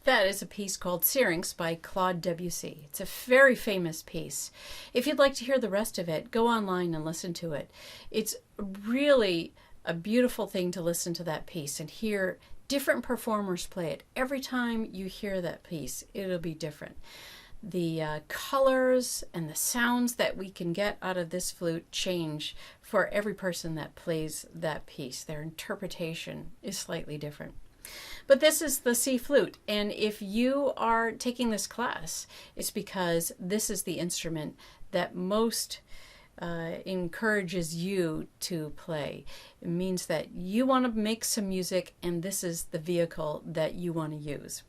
That is a piece called Syrinx by Claude Debussy. It's a very famous piece. If you'd like to hear the rest of it, go online and listen to it. It's really a beautiful thing to listen to that piece and hear different performers play it. Every time you hear that piece, it'll be different. The colors and the sounds that we can get out of this flute change for every person that plays that piece. Their interpretation is slightly different. But this is the C Flute, and if you are taking this class, it's because this is the instrument that most encourages you to play. It means that you want to make some music, and this is the vehicle that you want to use.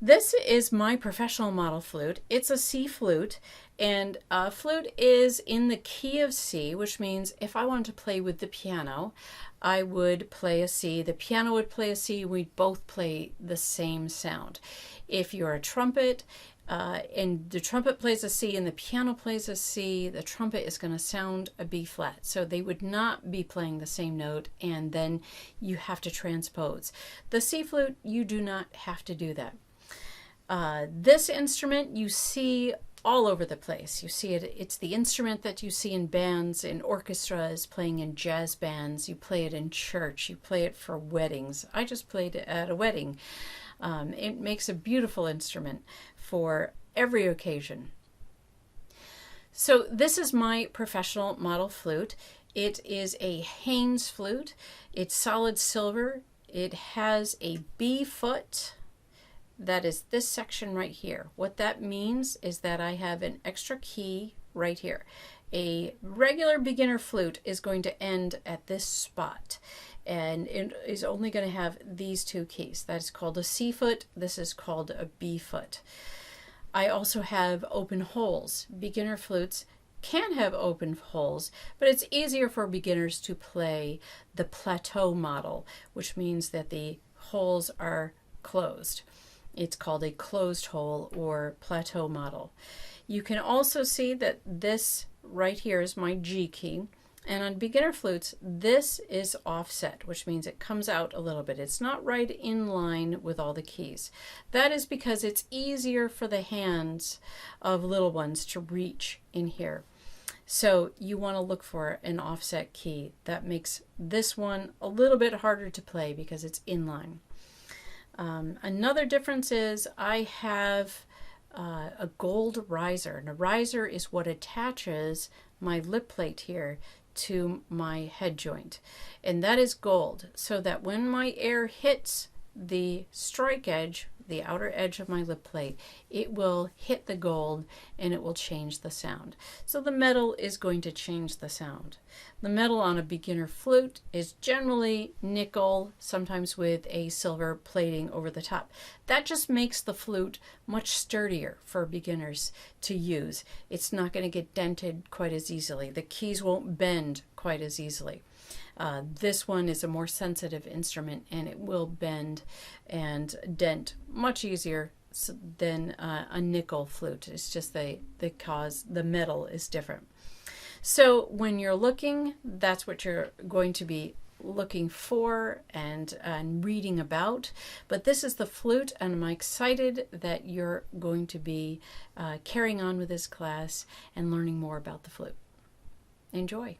This is my professional model flute. It's a C flute, and a flute is in the key of C, which means if I wanted to play with the piano, I would play a C, the piano would play a C, we'd both play the same sound. If you're a trumpet, and the trumpet plays a C and the piano plays a C, the trumpet is going to sound a B flat. So they would not be playing the same note, and then you have to transpose. The C flute, you do not have to do that. This instrument you see all over the place. You see it, it's the instrument that you see in bands, in orchestras, playing in jazz bands. You play it in church. You play it for weddings. I just played it at a wedding. It makes a beautiful instrument for every occasion. So this is my professional model flute. It is a Haynes flute. It's solid silver. It has a B foot. That is this section right here. What that means is that I have an extra key right here. A regular beginner flute is going to end at this spot, and it is only going to have these two keys. That is called a C foot. This is called a B foot. I also have open holes. Beginner flutes can have open holes, but it's easier for beginners to play the plateau model, which means that the holes are closed. It's called a closed hole or plateau model. You can also see that this right here is my G key, and on beginner flutes this is offset, which means it comes out a little bit. It's not right in line with all the keys. That is because it's easier for the hands of little ones to reach in here. So you want to look for an offset key. That makes this one a little bit harder to play because it's in line. Another difference is I have a gold riser, and a riser is what attaches my lip plate here to my head joint, and that is gold, so that when my air hits the strike edge, the outer edge of my lip plate, it will hit the gold and it will change the sound. So the metal is going to change the sound. The metal on a beginner flute is generally nickel, sometimes with a silver plating over the top. That just makes the flute much sturdier for beginners to use. It's not going to get dented quite as easily. The keys won't bend quite as easily. This one is a more sensitive instrument, and it will bend and dent much easier than a nickel flute. It's just the metal is different. So when you're looking, that's what you're going to be looking for and reading about. But this is the flute, and I'm excited that you're going to be carrying on with this class and learning more about the flute. Enjoy.